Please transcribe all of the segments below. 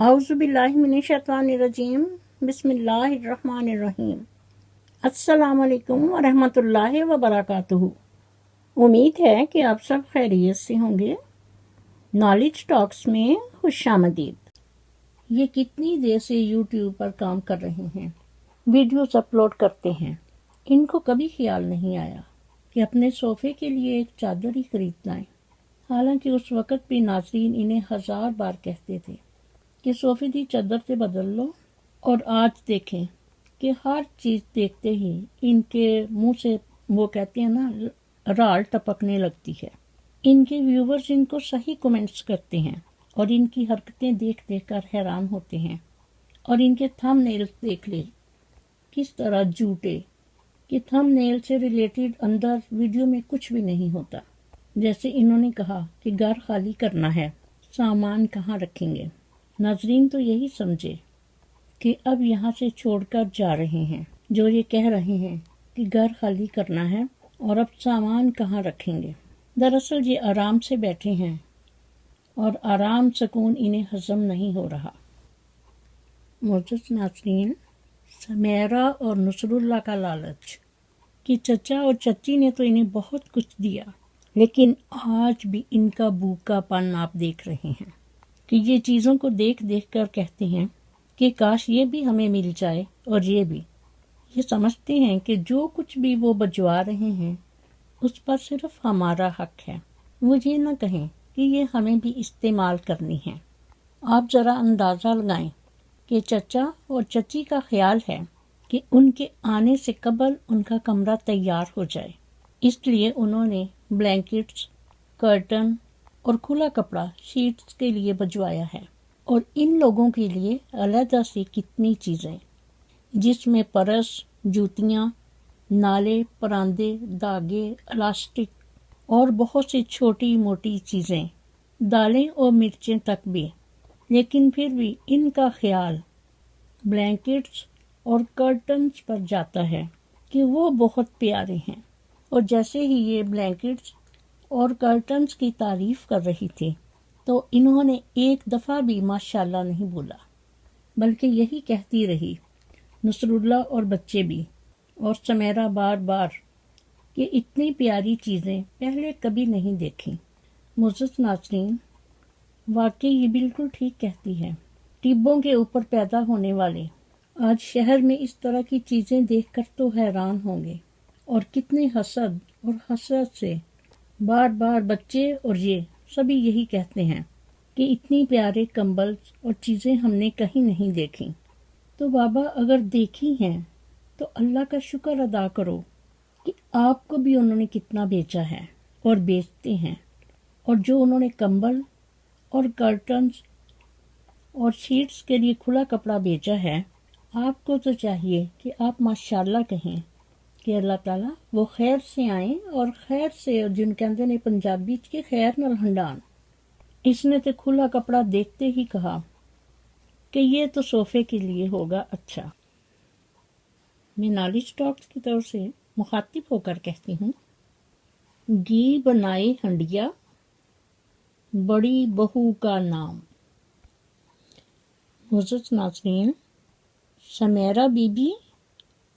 اعوذ باللہ من الشیطان الرجیم بسم اللہ الرحمن الرحیم السلام علیکم ورحمۃ اللہ وبرکاتہ۔ امید ہے کہ آپ سب خیریت سے ہوں گے۔ نالج ٹاکس میں خوش آمدید۔ یہ کتنی دیر سے یوٹیوب پر کام کر رہے ہیں، ویڈیوز اپلوڈ کرتے ہیں، ان کو کبھی خیال نہیں آیا کہ اپنے صوفے کے لیے ایک چادر ہی خرید لائیں، حالانکہ اس وقت بھی ناظرین انہیں 1000 بار کہتے تھے کہ صوفے دی چادر سے بدل لو، اور آج دیکھیں کہ ہر چیز دیکھتے ہی ان کے منہ سے وہ کہتے ہیں نا رال ٹپکنے لگتی ہے۔ ان کے ویورز ان کو صحیح کمنٹس کرتے ہیں اور ان کی حرکتیں دیکھ دیکھ کر حیران ہوتے ہیں، اور ان کے تھم نیل دیکھ لے کس طرح جھوٹے کہ تھم نیل سے ریلیٹڈ اندر ویڈیو میں کچھ بھی نہیں ہوتا۔ جیسے انہوں نے کہا کہ گھر خالی کرنا ہے، سامان کہاں رکھیں گے؟ ناظرین تو یہی سمجھے کہ اب یہاں سے چھوڑ کر جا رہے ہیں جو یہ کہہ رہے ہیں کہ گھر خالی کرنا ہے اور اب سامان کہاں رکھیں گے۔ دراصل یہ آرام سے بیٹھے ہیں اور آرام سکون انہیں ہضم نہیں ہو رہا۔ معزز ناظرین، سمیرہ اور نصر اللہ کا لالچ کہ چچا اور چچی نے تو انہیں بہت کچھ دیا، لیکن آج بھی ان کا بھوکا پن آپ دیکھ رہے ہیں کہ یہ چیزوں کو دیکھ دیکھ کر کہتے ہیں کہ کاش یہ بھی ہمیں مل جائے، اور یہ بھی۔ یہ سمجھتے ہیں کہ جو کچھ بھی وہ بجوا رہے ہیں اس پر صرف ہمارا حق ہے، وہ یہ نہ کہیں کہ یہ ہمیں بھی استعمال کرنی ہے۔ آپ ذرا اندازہ لگائیں کہ چچا اور چچی کا خیال ہے کہ ان کے آنے سے قبل ان کا کمرہ تیار ہو جائے، اس لیے انہوں نے بلینکٹس، کرٹن اور کھلا کپڑا شیٹس کے لیے بجوایا ہے، اور ان لوگوں کے لیے علیحدہ سے کتنی چیزیں، جس میں پرس، جوتیاں، نالے، پراندے، داغے، الاسٹک اور بہت سی چھوٹی موٹی چیزیں، دالیں اور مرچیں تک بھی۔ لیکن پھر بھی ان کا خیال بلینکٹس اور کرٹنز پر جاتا ہے کہ وہ بہت پیارے ہیں، اور جیسے ہی یہ بلینکٹس اور کرٹنز کی تعریف کر رہی تھی تو انہوں نے ایک دفعہ بھی ماشاءاللہ نہیں بولا، بلکہ یہی کہتی رہی نصر اللہ اور بچے بھی، اور سمیرہ بار بار کہ اتنی پیاری چیزیں پہلے کبھی نہیں دیکھیں۔ معزز ناظرین، واقعی یہ بالکل ٹھیک کہتی ہے۔ ٹیبوں کے اوپر پیدا ہونے والے آج شہر میں اس طرح کی چیزیں دیکھ کر تو حیران ہوں گے، اور کتنے حسد اور حسرت سے بار بار بچے اور یہ سبھی یہی کہتے ہیں کہ اتنی پیارے کمبل اور چیزیں ہم نے کہیں نہیں دیکھیں۔ تو بابا اگر دیکھی ہیں تو اللہ کا شکر ادا کرو کہ آپ کو بھی انہوں نے کتنا بیچا ہے اور بیچتے ہیں، اور جو انہوں نے کمبل اور کرٹنز اور شیٹس کے لیے کھلا کپڑا بیچا ہے، آپ کو تو چاہیے کہ آپ ماشاءاللہ کہیں کہ اللہ تعالیٰ وہ خیر سے آئیں، اور خیر سے، جن کے اندر نے پنجابی کے خیر نال ہنڈان۔ اس نے تو کھلا کپڑا دیکھتے ہی کہا کہ یہ تو صوفے کے لیے ہوگا اچھا۔ میں نالج ٹاکس کی طرف سے مخاطب ہو کر کہتی ہوں، گھی بنائے ہنڈیا، بڑی بہو کا نام۔ معزز ناظرین، سمیرہ بی بی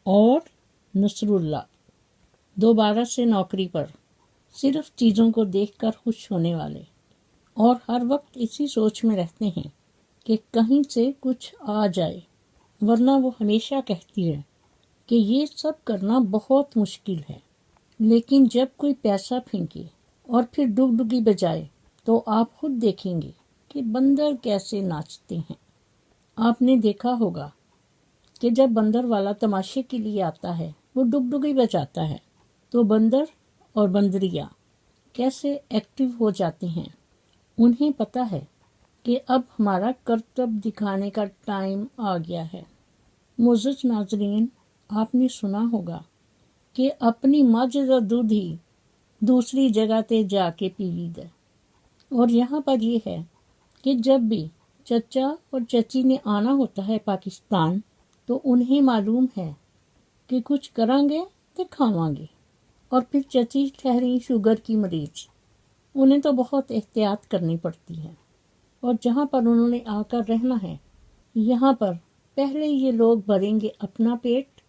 اور نصر اللہ دوبارہ سے نوکری پر، صرف چیزوں کو دیکھ کر خوش ہونے والے، اور ہر وقت اسی سوچ میں رہتے ہیں کہ کہیں سے کچھ آ جائے، ورنہ وہ ہمیشہ کہتی ہے کہ یہ سب کرنا بہت مشکل ہے، لیکن جب کوئی پیسہ پھینکے اور پھر ڈگڈگی بجائے تو آپ خود دیکھیں گے کہ بندر کیسے ناچتے ہیں۔ آپ نے دیکھا ہوگا کہ جب بندر والا تماشے کے لیے آتا ہے، وہ ڈگڈگی بجاتا ہے، تو بندر اور بندریا کیسے ایکٹیو ہو جاتے ہیں۔ انہیں پتہ ہے کہ اب ہمارا کرتب دکھانے کا ٹائم آ گیا ہے۔ معزز ناظرین، آپ نے سنا ہوگا کہ اپنی مجھ دا دودھ ہی دوسری جگہ تے جا کے پیوی دے، اور یہاں پر یہ ہے کہ جب بھی چچا اور چچی نے آنا ہوتا ہے پاکستان، تو انہیں معلوم ہے کہ کچھ کریں گے تو کھاواں گے، اور پھر چچی ٹھہری شوگر کی مریض، انہیں تو بہت احتیاط کرنی پڑتی ہے۔ اور جہاں پر انہوں نے آ کر رہنا ہے یہاں پر پہلے یہ لوگ بھریں گے اپنا پیٹ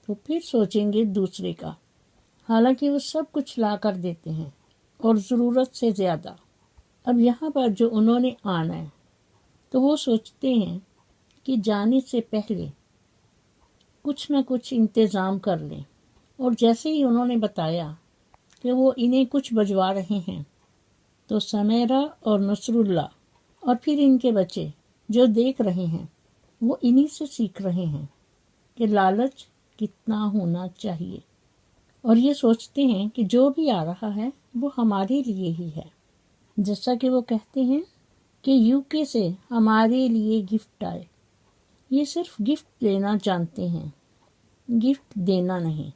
تو پھر سوچیں گے دوسرے کا، حالانکہ وہ سب کچھ لا کر دیتے ہیں اور ضرورت سے زیادہ۔ اب یہاں پر جو انہوں نے آنا ہے تو وہ سوچتے ہیں کہ جانے سے پہلے کچھ نہ کچھ انتظام کر لیں، اور جیسے ہی انہوں نے بتایا کہ وہ انہیں کچھ بھجوا رہے ہیں تو سمیرہ اور نصر اللہ اور پھر ان کے بچے جو دیکھ رہے ہیں وہ انہی سے سیکھ رہے ہیں کہ لالچ کتنا ہونا چاہیے، اور یہ سوچتے ہیں کہ جو بھی آ رہا ہے وہ ہمارے لیے ہی ہے۔ جیسا کہ وہ کہتے ہیں کہ UK سے ہمارے لیے گفٹ آئے، یہ صرف گفٹ لینا جانتے ہیں، گفٹ دینا نہیں۔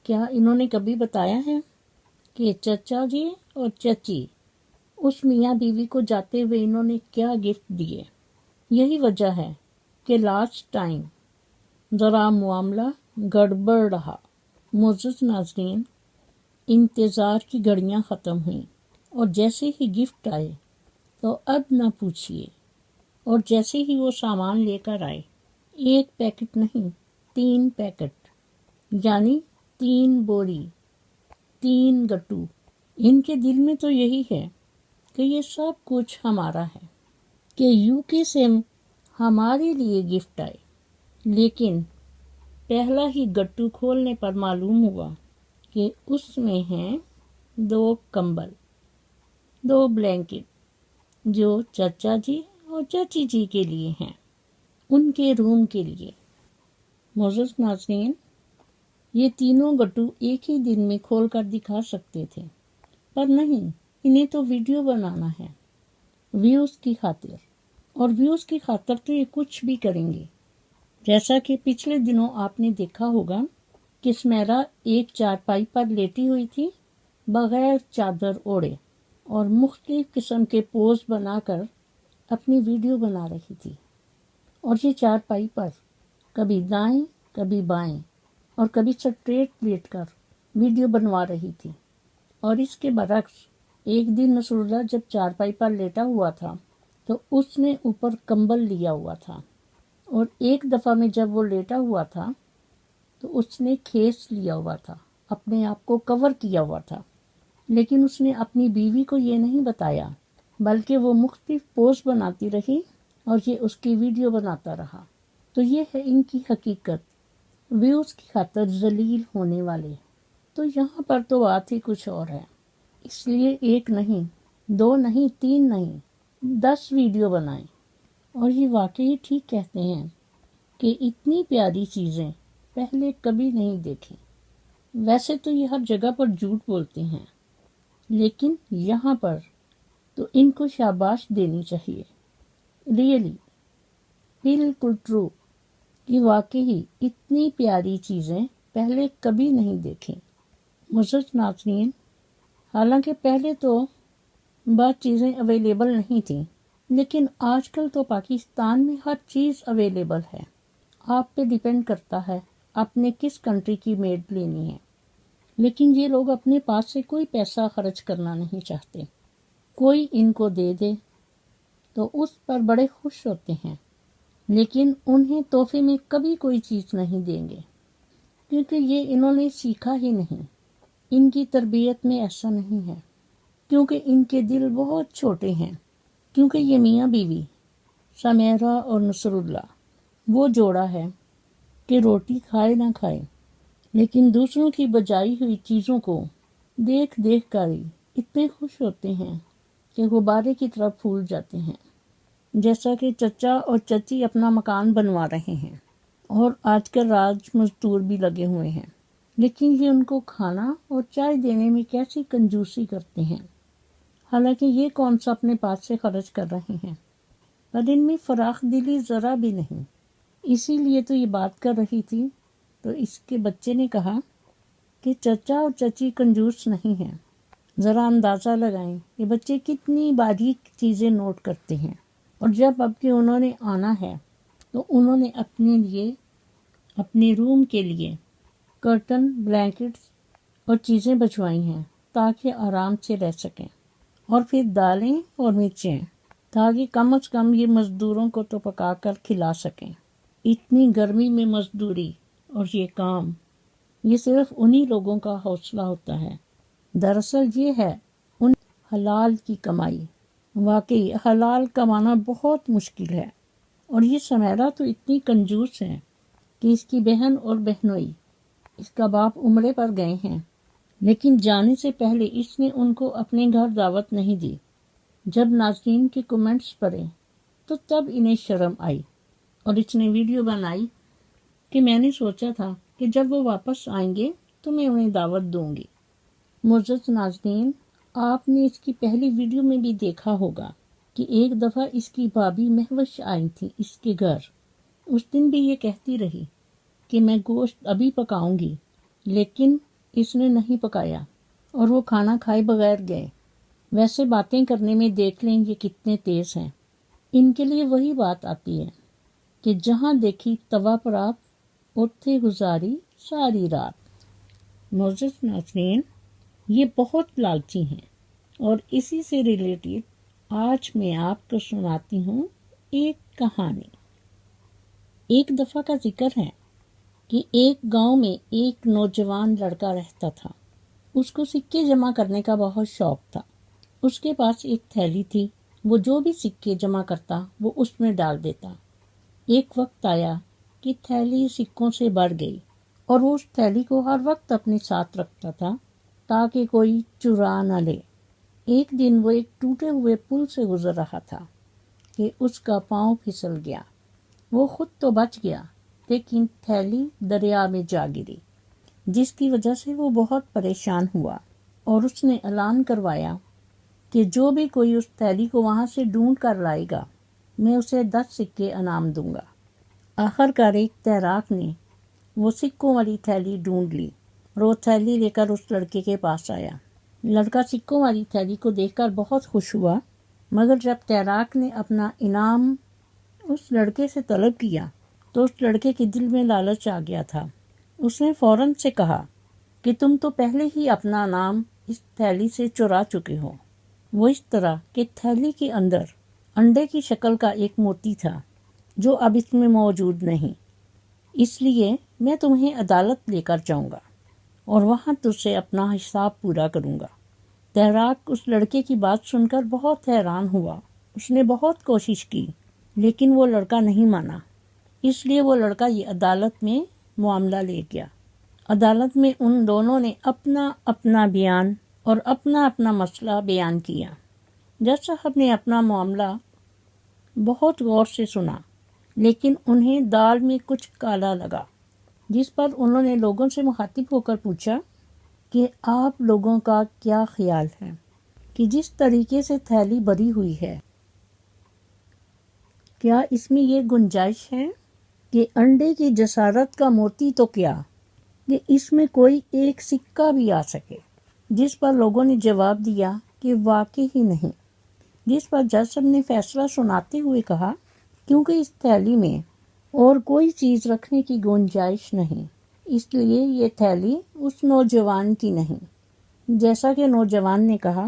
کیا انہوں نے کبھی بتایا ہے کہ چچا جی اور چچی اس میاں بیوی کو جاتے ہوئے انہوں نے کیا گفٹ دیے؟ یہی وجہ ہے کہ لاسٹ ٹائم ذرا معاملہ گڑبڑ رہا۔ معزز ناظرین، انتظار کی گھڑیاں ختم ہوئیں اور جیسے ہی گفٹ آئے تو اب نہ پوچھئے، اور جیسے ہی وہ سامان لے کر آئے، 1 پیکٹ نہیں 3 پیکٹ، یعنی 3 بوری، 3 گٹو۔ ان کے دل میں تو یہی ہے کہ یہ سب کچھ ہمارا ہے، کہ UK سے ہمارے لیے گفٹ آئے، لیکن پہلا ہی گٹو کھولنے پر معلوم ہوا کہ اس میں ہیں 2 کمبل، 2 بلینکٹ جو چچا جی اور چچی جی کے لیے ہیں، ان کے روم کے لیے۔ معزز ناظرین، یہ تینوں گٹو ایک ہی دن میں کھول کر دکھا سکتے تھے، پر نہیں، انہیں تو ویڈیو بنانا ہے، ویوز کی خاطر، اور ویوز کی خاطر تو یہ کچھ بھی کریں گے۔ جیسا کہ پچھلے دنوں آپ نے دیکھا ہوگا کہ سمیرہ ایک چارپائی پر لیٹی ہوئی تھی بغیر چادر اوڑھے اور مختلف قسم کے پوز بنا کر اپنی ویڈیو بنا رہی تھی، اور یہ چارپائی پر کبھی دائیں کبھی بائیں اور کبھی سٹریٹ لیٹ کر ویڈیو بنوا رہی تھی۔ اور اس کے برعکس ایک دن نصر اللہ جب چارپائی پر لیٹا ہوا تھا تو اس نے اوپر کمبل لیا ہوا تھا، اور ایک دفعہ میں جب وہ لیٹا ہوا تھا تو اس نے کھیس لیا ہوا تھا، اپنے آپ کو کور کیا ہوا تھا، لیکن اس نے اپنی بیوی کو یہ نہیں بتایا، بلکہ وہ مختلف پوز بناتی رہی اور یہ اس کی ویڈیو بناتا رہا۔ تو یہ ہے ان کی حقیقت، ویوز کی خاطر ذلیل ہونے والے۔ تو یہاں پر تو بات ہی کچھ اور ہے، اس لیے 1 نہیں 2 نہیں 3 نہیں 10 ویڈیو بنائیں۔ اور یہ واقعی ٹھیک کہتے ہیں کہ اتنی پیاری چیزیں پہلے کبھی نہیں دیکھی۔ ویسے تو یہ ہر جگہ پر جھوٹ بولتے ہیں، لیکن یہاں پر تو ان کو شاباش دینی چاہیے، ریئلی، بالکل ٹرو، کہ واقعی اتنی پیاری چیزیں پہلے کبھی نہیں دیکھیں۔ معزز ناظرین، حالانکہ پہلے تو بعض چیزیں اویلیبل نہیں تھیں، لیکن آج کل تو پاکستان میں ہر چیز اویلیبل ہے، آپ پہ ڈیپینڈ کرتا ہے آپ نے کس کنٹری کی میڈ لینی ہے۔ لیکن یہ لوگ اپنے پاس سے کوئی پیسہ خرچ کرنا نہیں چاہتے، کوئی ان کو دے دے تو اس پر بڑے خوش ہوتے ہیں، لیکن انہیں تحفے میں کبھی کوئی چیز نہیں دیں گے، کیونکہ یہ انہوں نے سیکھا ہی نہیں، ان کی تربیت میں ایسا نہیں ہے، کیونکہ ان کے دل بہت چھوٹے ہیں، کیونکہ یہ میاں بیوی سمیرہ اور نصر اللہ وہ جوڑا ہے کہ روٹی کھائے نہ کھائے، لیکن دوسروں کی بجائی ہوئی چیزوں کو دیکھ دیکھ کر ہی اتنے خوش ہوتے ہیں کہ غبارے کی طرح پھول جاتے ہیں۔ جیسا کہ چچا اور چچی اپنا مکان بنوا رہے ہیں اور آج کل راج مزدور بھی لگے ہوئے ہیں، لیکن یہ ان کو کھانا اور چائے دینے میں کیسی کنجوسی کرتے ہیں، حالانکہ یہ کون سا اپنے پاس سے خرچ کر رہے ہیں، پر ان میں فراخ دلی ذرا بھی نہیں۔ اسی لیے تو یہ بات کر رہی تھی تو اس کے بچے نے کہا کہ چچا اور چچی کنجوس نہیں ہیں، ذرا اندازہ لگائیں یہ بچے کتنی باریک چیزیں نوٹ کرتے ہیں، اور جب اب کہ انہوں نے آنا ہے تو انہوں نے اپنے لیے اپنے روم کے لیے کرٹن، بلینکٹس اور چیزیں بچوائی ہیں تاکہ آرام سے رہ سکیں، اور پھر دالیں اور مرچیں تاکہ کم از کم یہ مزدوروں کو تو پکا کر کھلا سکیں۔ اتنی گرمی میں مزدوری اور یہ کام، یہ صرف انہی لوگوں کا حوصلہ ہوتا ہے۔ دراصل یہ ہے ان حلال کی کمائی۔ واقعی حلال کمانا بہت مشکل ہے، اور یہ سمیرہ تو اتنی کنجوس ہے کہ اس کی بہن اور بہنوئی، اس کا باپ عمرے پر گئے ہیں، لیکن جانے سے پہلے اس نے ان کو اپنے گھر دعوت نہیں دی۔ جب ناظرین کے کمنٹس پڑھے تو تب انہیں شرم آئی، اور اس نے ویڈیو بنائی کہ میں نے سوچا تھا کہ جب وہ واپس آئیں گے تو میں انہیں دعوت دوں گی۔ معزز ناظرین، آپ نے اس کی پہلی ویڈیو میں بھی دیکھا ہوگا کہ ایک دفعہ اس کی بھابھی مہوش آئی تھی اس کے گھر۔ اس دن بھی یہ کہتی رہی کہ میں گوشت ابھی پکاؤں گی، لیکن اس نے نہیں پکایا اور وہ کھانا کھائے بغیر گئے۔ ویسے باتیں کرنے میں دیکھ لیں یہ کتنے تیز ہیں۔ ان کے لیے وہی بات آتی ہے کہ جہاں دیکھی توا پر آپ اٹھے گزاری ساری رات۔ معزز ناظرین، یہ بہت لالچی ہیں، اور اسی سے ریلیٹڈ آج میں آپ کو سناتی ہوں ایک کہانی۔ ایک دفعہ کا ذکر ہے کہ ایک گاؤں میں ایک نوجوان لڑکا رہتا تھا۔ اس کو سکے جمع کرنے کا بہت شوق تھا۔ اس کے پاس ایک تھیلی تھی، وہ جو بھی سکے جمع کرتا وہ اس میں ڈال دیتا۔ ایک وقت آیا کہ تھیلی سکوں سے بھر گئی، اور وہ اس تھیلی کو ہر وقت اپنے ساتھ رکھتا تھا تاکہ کوئی چرا نہ لے۔ ایک دن وہ ایک ٹوٹے ہوئے پل سے گزر رہا تھا کہ اس کا پاؤں پھسل گیا۔ وہ خود تو بچ گیا، لیکن تھیلی دریا میں جا گری، جس کی وجہ سے وہ بہت پریشان ہوا، اور اس نے اعلان کروایا کہ جو بھی کوئی اس تھیلی کو وہاں سے ڈھونڈ کر لائے گا میں اسے 10 سکے انعام دوں گا۔ آخر کار ایک تیراک نے وہ سکوں والی تھیلی ڈھونڈ لی، اور وہ تھیلی لے کر اس لڑکے کے پاس آیا۔ لڑکا سکوں والی تھیلی کو دیکھ کر بہت خوش ہوا، مگر جب تیراک نے اپنا انعام اس لڑکے سے طلب کیا تو اس لڑکے کے دل میں لالچ آ گیا تھا۔ اس نے فوراً سے کہا کہ تم تو پہلے ہی اپنا انعام اس تھیلی سے چرا چکے ہو۔ وہ اس طرح کہ تھیلی کے اندر انڈے کی شکل کا ایک موتی تھا جو اب اس میں موجود نہیں، اس لیے میں تمہیں عدالت لے کر جاؤں گا اور وہاں تجھ سے اپنا حساب پورا کروں گا۔ تیراک اس لڑکے کی بات سن کر بہت حیران ہوا۔ اس نے بہت کوشش کی، لیکن وہ لڑکا نہیں مانا، اس لیے وہ لڑکا یہ عدالت میں معاملہ لے گیا۔ عدالت میں ان دونوں نے اپنا اپنا بیان اور اپنا اپنا مسئلہ بیان کیا۔ جج صاحب نے اپنا معاملہ بہت غور سے سنا، لیکن انہیں دال میں کچھ کالا لگا، جس پر انہوں نے لوگوں سے مخاطب ہو کر پوچھا کہ آپ لوگوں کا کیا خیال ہے کہ جس طریقے سے تھیلی بھری ہوئی ہے، کیا اس میں یہ گنجائش ہے کہ انڈے کی جسارت کا موتی تو کیا کہ اس میں کوئی ایک سکہ بھی آ سکے؟ جس پر لوگوں نے جواب دیا کہ واقعی ہی نہیں، جس پر جج صاحب نے فیصلہ سناتے ہوئے کہا کیونکہ اس تھیلی میں اور کوئی چیز رکھنے کی گنجائش نہیں، اس لیے یہ تھیلی اس نوجوان کی نہیں۔ جیسا کہ نوجوان نے کہا،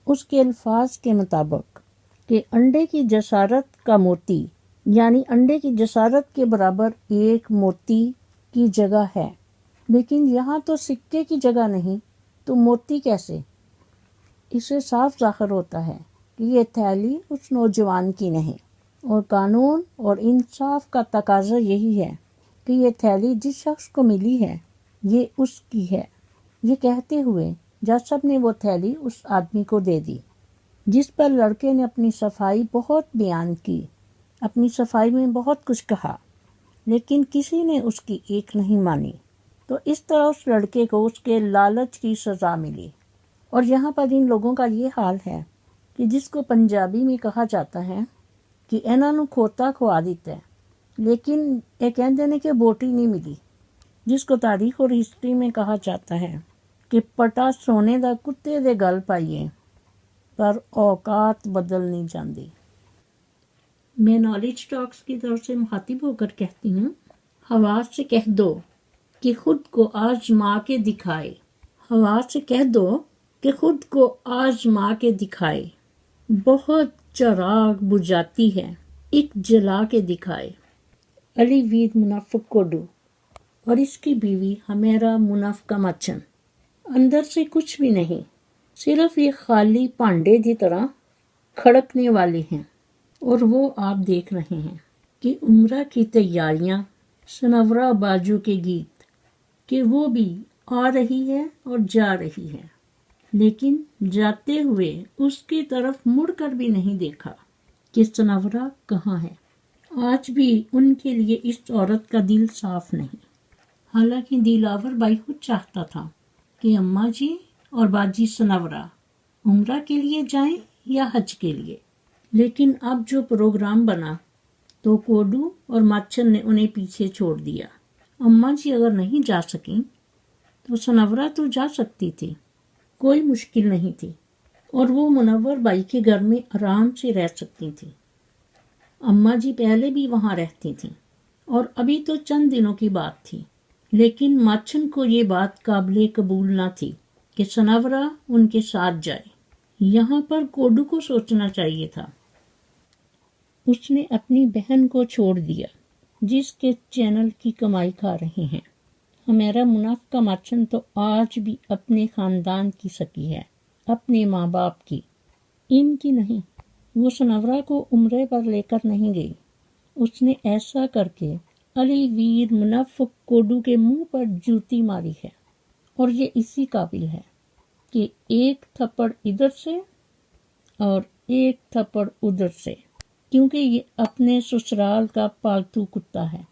اس کے الفاظ کے مطابق کہ انڈے کی جسارت کا موتی، یعنی انڈے کی جسارت کے برابر ایک موتی کی جگہ ہے، لیکن یہاں تو سکے کی جگہ نہیں، تو موتی کیسے؟ اس سے صاف ظاہر ہوتا ہے کہ یہ تھیلی اس نوجوان کی نہیں، اور قانون اور انصاف کا تقاضا یہی ہے کہ یہ تھیلی جس شخص کو ملی ہے یہ اس کی ہے۔ یہ کہتے ہوئے جج صاحب نے وہ تھیلی اس آدمی کو دے دی، جس پر لڑکے نے اپنی صفائی بہت بیان کی، اپنی صفائی میں بہت کچھ کہا، لیکن کسی نے اس کی ایک نہیں مانی۔ تو اس طرح اس لڑکے کو اس کے لالچ کی سزا ملی۔ اور یہاں پر ان لوگوں کا یہ حال ہے کہ جس کو پنجابی میں کہا جاتا ہے کہ انہاں نوں کھوتا کھوا دیتا ہے، لیکن یہ کہتے ہیں کہ بوٹی نہیں ملی، جس کو تاریخ اور ہسٹری میں کہا جاتا ہے کہ پٹا سونے دا کتے دے گل پائیے پر اوقات بدل نہیں جاندی۔ میں نالج ٹاکس کی طرف سے مخاطب ہو کر کہتی ہوں، حواس سے کہہ دو کہ خود کو آزما کے دکھائے، حواس سے کہہ دو کہ خود کو آزما کے دکھائے۔ بہت چراغ بجھاتی ہے، ایک جلا کے دکھائے۔ علی ویر منافق کوڈو اور اس کی بیوی ہمیرا منافقہ مچن اندر سے کچھ بھی نہیں، صرف یہ خالی پانڈے کی طرح کھڑکنے والے ہیں۔ اور وہ آپ دیکھ رہے ہیں کہ عمرہ کی تیاریاں، سنورا باجو کے گیت کہ وہ بھی آ رہی ہے اور جا رہی ہے، لیکن جاتے ہوئے اس کی طرف مڑ کر بھی نہیں دیکھا کہ سنورا کہاں ہے۔ آج بھی ان کے لیے اس عورت کا دل صاف نہیں، حالانکہ دلاور بائی خود چاہتا تھا کہ اماں جی اور باجی سنورا عمرہ کے لیے جائیں یا حج کے لیے، لیکن اب جو پروگرام بنا تو کوڈو اور ماچن نے انہیں پیچھے چھوڑ دیا۔ اماں جی اگر نہیں جا سکیں تو سنورا تو جا سکتی تھی، کوئی مشکل نہیں تھی، اور وہ منور بائی کے گھر میں آرام سے رہ سکتی تھی۔ اماں جی پہلے بھی وہاں رہتی تھیں اور ابھی تو چند دنوں کی بات تھی، لیکن ماچن کو یہ بات قابل قبول نہ تھی کہ سنورا ان کے ساتھ جائے۔ یہاں پر کوڈو کو سوچنا چاہیے تھا۔ اس نے اپنی بہن کو چھوڑ دیا جس کے چینل کی کمائی کھا رہے ہیں۔ ہمیرا منافقہ ماچن تو آج بھی اپنے خاندان کی سکی ہے، اپنے ماں باپ کی، ان کی نہیں۔ وہ سنورا کو عمرے پر لے کر نہیں گئی۔ اس نے ایسا کر کے علی ویر منافق کوڈو کے منہ پر جوتی ماری ہے، اور یہ اسی قابل ہے کہ ایک تھپڑ ادھر سے اور ایک تھپڑ ادھر سے، کیونکہ یہ اپنے سسرال کا پالتو کتا ہے۔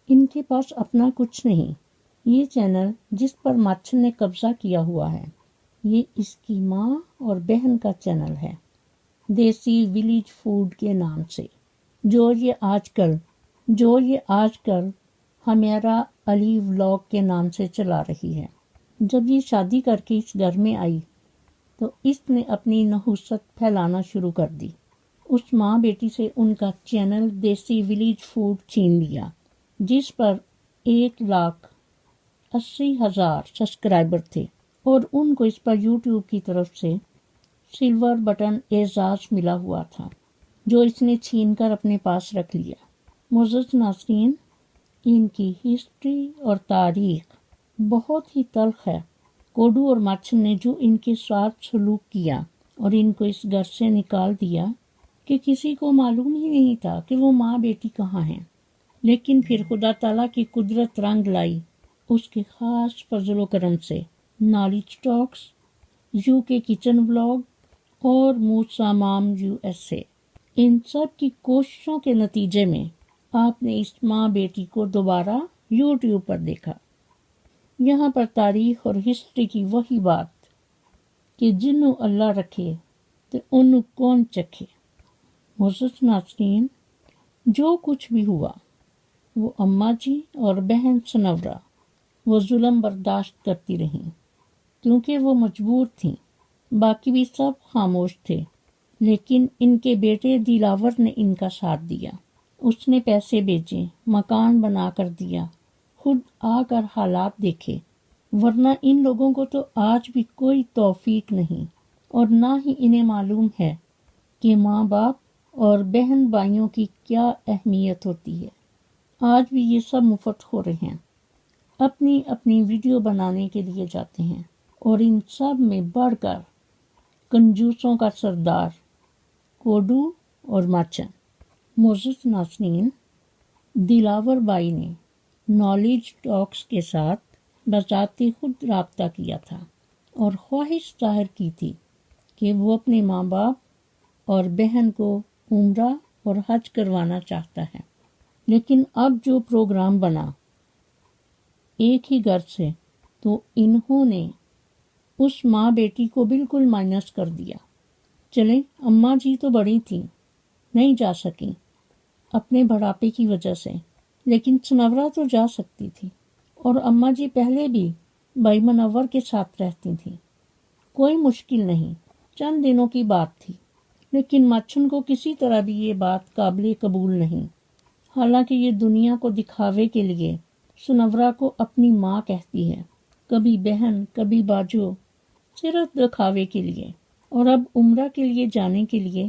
ان کے پاس اپنا کچھ نہیں۔ یہ چینل جس پر ماچن نے قبضہ کیا ہوا ہے، یہ اس کی ماں اور بہن کا چینل ہے، دیسی ولیج فوڈ کے نام سے، جو یہ آج کل ہمیرا علی ولاگ کے نام سے چلا رہی ہے۔ جب یہ شادی کر کے اس گھر میں آئی تو اس نے اپنی نحوست پھیلانا شروع کر دی۔ اس ماں بیٹی سے ان کا چینل دیسی ولیج فوڈ چھین لیا، جس پر 1,80,000 سبسکرائبر تھے، اور ان کو اس پر یوٹیوب کی طرف سے سلور بٹن اعزاز ملا ہوا تھا، جو اس نے چھین کر اپنے پاس رکھ لیا۔ معزز ناظرین، ان کی ہسٹری اور تاریخ بہت ہی تلخ ہے۔ کوڈو اور ماچن نے جو ان کے ساتھ سلوک کیا اور ان کو اس گھر سے نکال دیا کہ کسی کو معلوم ہی نہیں تھا کہ وہ ماں بیٹی کہاں ہیں، لیکن پھر خدا تعالیٰ کی قدرت رنگ لائی اس کے خاص فضل و کرم سے۔ نالج ٹاکس، UK کچن ولاگ اور موسیٰ مام USA، ان سب کی کوششوں کے نتیجے میں آپ نے اس ماں بیٹی کو دوبارہ یوٹیوب پر دیکھا۔ یہاں پر تاریخ اور ہسٹری کی وہی بات کہ جنوں اللہ رکھے تو انوں کون چکھے۔ معزز ناظرین، جو کچھ بھی ہوا وہ اماں جی اور بہن سنورا وہ ظلم برداشت کرتی رہیں، کیونکہ وہ مجبور تھیں۔ باقی بھی سب خاموش تھے، لیکن ان کے بیٹے دلاور نے ان کا ساتھ دیا۔ اس نے پیسے بھیجے، مکان بنا کر دیا، خود آ کر حالات دیکھے، ورنہ ان لوگوں کو تو آج بھی کوئی توفیق نہیں، اور نہ ہی انہیں معلوم ہے کہ ماں باپ اور بہن بھائیوں کی کیا اہمیت ہوتی ہے۔ آج بھی یہ سب مفت ہو رہے ہیں، اپنی اپنی ویڈیو بنانے کے لیے جاتے ہیں، اور ان سب میں بڑھ کر کنجوسوں کا سردار کوڈو اور ماچن۔ معزز ناظرین، دلاور بائی نے نالج ٹاکس کے ساتھ بذات خود رابطہ کیا تھا اور خواہش ظاہر کی تھی کہ وہ اپنے ماں باپ اور بہن کو عمرہ اور حج کروانا چاہتا ہے، لیکن اب جو پروگرام بنا ایک ہی گھر سے، تو انہوں نے اس ماں بیٹی کو بالکل مائنس کر دیا۔ چلیں، اماں جی تو بڑی تھیں، نہیں جا سکیں اپنے بڑھاپے کی وجہ سے، لیکن سنورا تو جا سکتی تھی، اور اماں جی پہلے بھی بھائی منور کے ساتھ رہتی تھیں، کوئی مشکل نہیں، چند دنوں کی بات تھی۔ لیکن ماچن کو کسی طرح بھی یہ بات قابل قبول نہیں، حالانکہ یہ دنیا کو دکھاوے کے لیے سنورا کو اپنی ماں کہتی ہے، کبھی بہن کبھی باجو، صرف دکھاوے کے لیے، اور اب عمرہ کے لیے جانے کے لیے